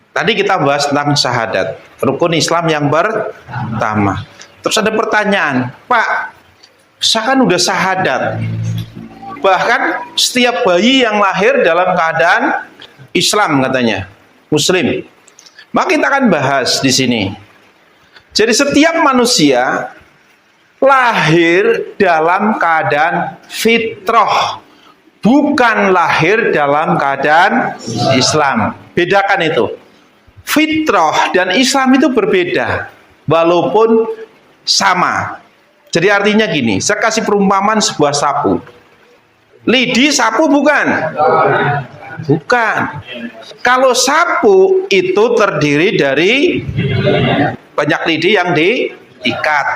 Tadi kita bahas tentang syahadat, rukun Islam yang pertama. Terus ada pertanyaan, Pak, saya kan udah syahadat. Bahkan setiap bayi yang lahir dalam keadaan Islam katanya, Muslim. Maka kita akan bahas di sini. Jadi setiap manusia lahir dalam keadaan fitrah, bukan lahir dalam keadaan Islam. Bedakan itu. Fitrah dan Islam itu berbeda, walaupun sama. Jadi artinya gini, saya kasih perumpamaan sebuah sapu. Lidi sapu bukan? Bukan. Kalau sapu itu terdiri dari banyak lidi yang diikat.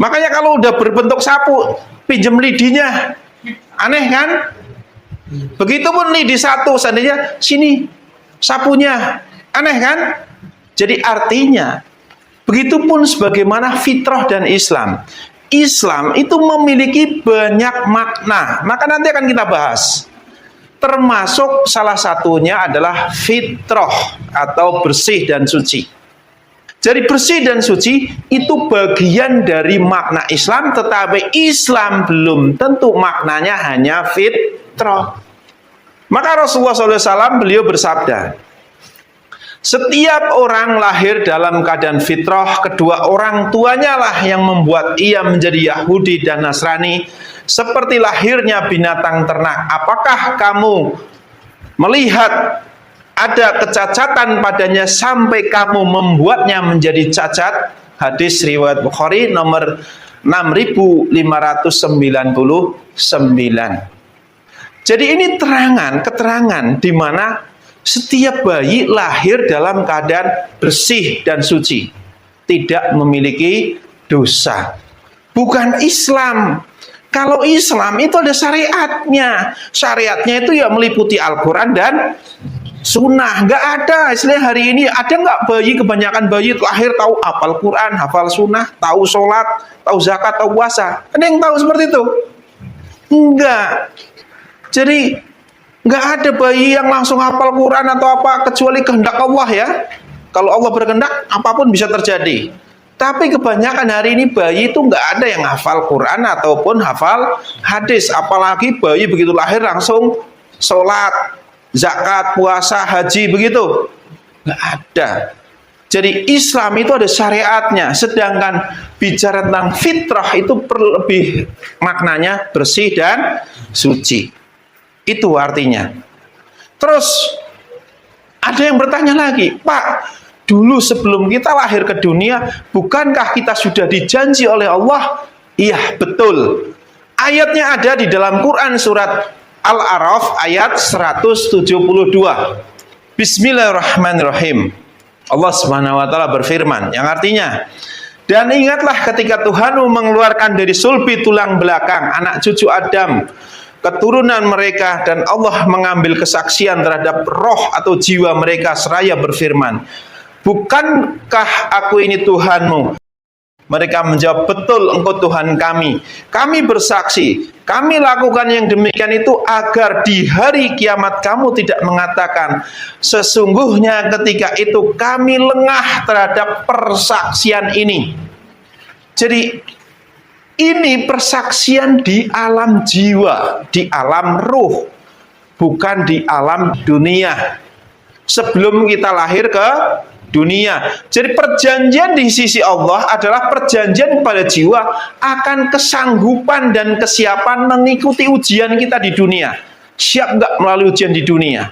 Makanya kalau udah berbentuk sapu, pinjam lidinya. Aneh kan? Begitupun lidi satu, seandainya sini sapunya. Aneh kan? Jadi artinya, begitupun sebagaimana fitrah dan Islam. Islam itu memiliki banyak makna. Maka nanti akan kita bahas. Termasuk salah satunya adalah fitrah atau bersih dan suci. Jadi bersih dan suci itu bagian dari makna Islam, tetapi Islam belum tentu maknanya hanya fitrah. Maka Rasulullah SAW beliau bersabda, setiap orang lahir dalam keadaan fitrah, kedua orang tuanya lah yang membuat ia menjadi Yahudi dan Nasrani, seperti lahirnya binatang ternak. Apakah kamu melihat ada kecacatan padanya sampai kamu membuatnya menjadi cacat? Hadis riwayat Bukhari nomor 6599. Jadi ini keterangan di mana setiap bayi lahir dalam keadaan bersih dan suci, tidak memiliki dosa. Bukan Islam. Kalau Islam itu ada syariatnya. Syariatnya itu ya meliputi Al-Quran dan Sunnah. Nggak ada istilah hari ini. Ada nggak bayi, kebanyakan bayi lahir tahu hafal Quran, hafal Sunnah, tahu sholat, tahu zakat, tahu puasa. Ada yang tahu seperti itu? Enggak. Jadi nggak ada bayi yang langsung hafal Quran atau apa, kecuali kehendak Allah ya. Kalau Allah berkehendak, apapun bisa terjadi. Tapi kebanyakan hari ini bayi itu nggak ada yang hafal Quran ataupun hafal hadis. Apalagi bayi begitu lahir langsung sholat, zakat, puasa, haji, begitu. Nggak ada. Jadi Islam itu ada syariatnya. Sedangkan bicara tentang fitrah itu lebih maknanya bersih dan suci. Itu artinya. Terus ada yang bertanya lagi, Pak, dulu sebelum kita lahir ke dunia, bukankah kita sudah dijanji oleh Allah? Iya, betul. Ayatnya ada di dalam Quran surat Al-A'raf ayat 172. Bismillahirrahmanirrahim. Allah Subhanahu wa taala berfirman yang artinya, dan ingatlah ketika Tuhanmu mengeluarkan dari sulbi tulang belakang anak cucu Adam, keturunan mereka, dan Allah mengambil kesaksian terhadap roh atau jiwa mereka seraya berfirman, bukankah aku ini Tuhanmu? Mereka menjawab, betul, engkau Tuhan kami. Kami bersaksi, kami lakukan yang demikian itu agar di hari kiamat kamu tidak mengatakan, sesungguhnya ketika itu kami lengah terhadap persaksian ini. Jadi ini persaksian di alam jiwa, di alam ruh, bukan di alam dunia. Sebelum kita lahir ke dunia. Jadi perjanjian di sisi Allah adalah perjanjian kepada jiwa akan kesanggupan dan kesiapan mengikuti ujian kita di dunia. Siap nggak melalui ujian di dunia?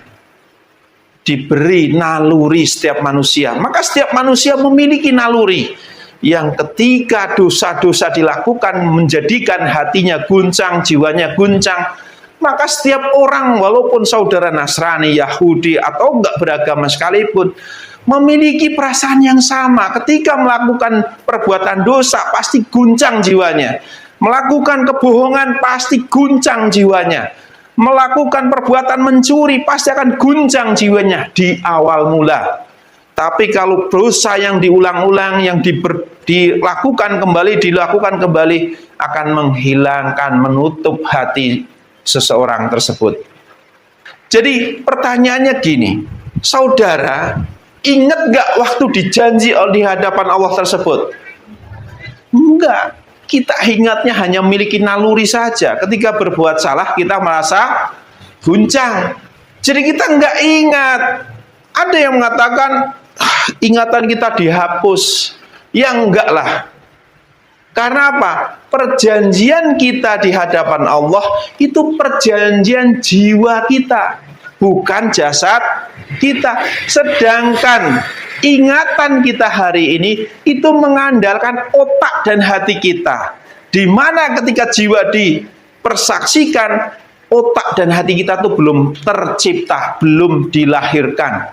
Diberi naluri setiap manusia. Maka setiap manusia memiliki naluri yang ketika dosa-dosa dilakukan menjadikan hatinya guncang, jiwanya guncang, maka setiap orang walaupun saudara Nasrani, Yahudi atau enggak beragama sekalipun memiliki perasaan yang sama. Ketika melakukan perbuatan dosa pasti guncang jiwanya, melakukan kebohongan pasti guncang jiwanya, melakukan perbuatan mencuri pasti akan guncang jiwanya di awal mula. Tapi kalau dosa yang diulang-ulang, yang dilakukan kembali akan menghilangkan, menutup hati seseorang tersebut. Jadi pertanyaannya gini, Saudara, ingat gak waktu dijanji di hadapan Allah tersebut? Enggak. Kita ingatnya hanya memiliki naluri saja. Ketika berbuat salah kita merasa guncang. Jadi kita enggak ingat. Ada yang mengatakan ingatan kita dihapus. Ya enggak lah. Karena apa? Perjanjian kita di hadapan Allah itu perjanjian jiwa kita, bukan jasad kita. Sedangkan ingatan kita hari ini itu mengandalkan otak dan hati kita. Di mana ketika jiwa dipersaksikan, otak dan hati kita itu belum tercipta, belum dilahirkan.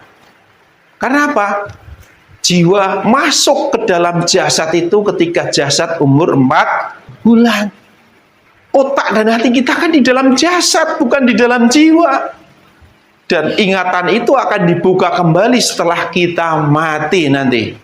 Karena apa? Jiwa masuk ke dalam jasad itu ketika jasad umur 4 bulan. Otak dan hati kita kan di dalam jasad, bukan di dalam jiwa. Dan ingatan itu akan dibuka kembali setelah kita mati nanti.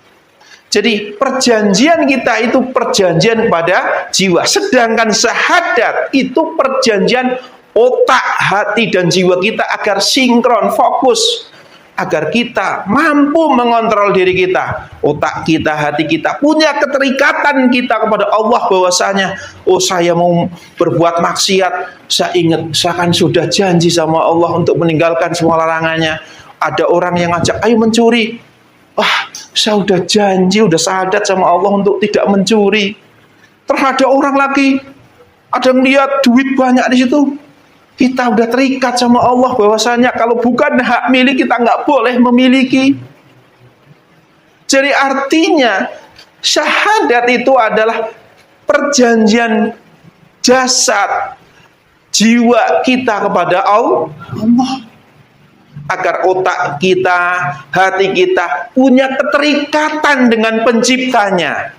Jadi perjanjian kita itu perjanjian pada jiwa. Sedangkan syahadat itu perjanjian otak, hati, dan jiwa kita agar sinkron, fokus. Agar kita mampu mengontrol diri kita. Otak kita, hati kita punya keterikatan kita kepada Allah bahwasanya, oh saya mau berbuat maksiat, saya ingat, saya kan sudah janji sama Allah untuk meninggalkan semua larangannya. Ada orang yang ngajak, ayo mencuri. Wah, saya udah janji, udah syahadat sama Allah untuk tidak mencuri. Terus ada orang lagi, ada yang lihat duit banyak di situ. Kita udah terikat sama Allah bahwasanya kalau bukan hak milik kita nggak boleh memiliki. Jadi artinya syahadat itu adalah perjanjian jasad jiwa kita kepada Allah, agar otak kita, hati kita punya keterikatan dengan penciptanya.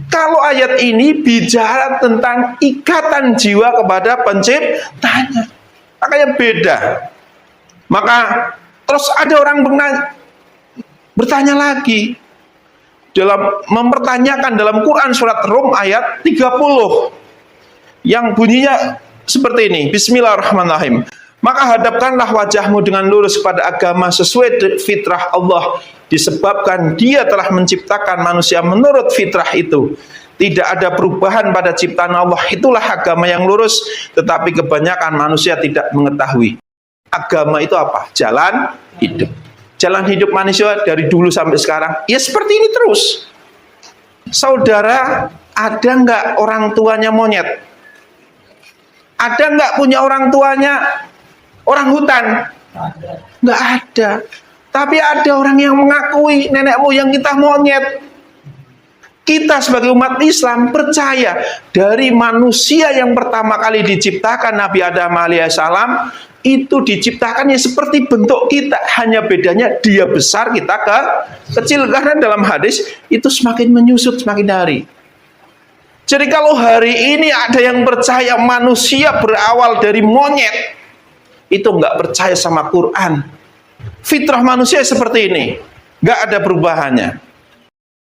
Kalau ayat ini bicara tentang ikatan jiwa kepada penciptanya, makanya beda. Maka terus ada orang bertanya lagi, dalam mempertanyakan dalam Quran surat Rum ayat 30 yang bunyinya seperti ini. Bismillahirrahmanirrahim. Maka hadapkanlah wajahmu dengan lurus kepada agama sesuai fitrah Allah, disebabkan Dia telah menciptakan manusia menurut fitrah itu. Tidak ada perubahan pada ciptaan Allah. Itulah agama yang lurus, tetapi kebanyakan manusia tidak mengetahui. Agama itu apa? Jalan hidup. Jalan hidup manusia dari dulu sampai sekarang ya seperti ini terus. Saudara, ada nggak orang tuanya monyet? Ada nggak punya orang tuanya orang hutan? Nggak ada. Tapi ada orang yang mengakui nenek moyang kita monyet. Kita sebagai umat Islam percaya dari manusia yang pertama kali diciptakan, Nabi Adam alaihissalam, itu diciptakannya seperti bentuk kita. Hanya bedanya dia besar, kita kecil. Karena dalam hadis itu semakin menyusut semakin hari. Jadi kalau hari ini ada yang percaya manusia berawal dari monyet, itu nggak percaya sama Quran. Fitrah manusia seperti ini, nggak ada perubahannya.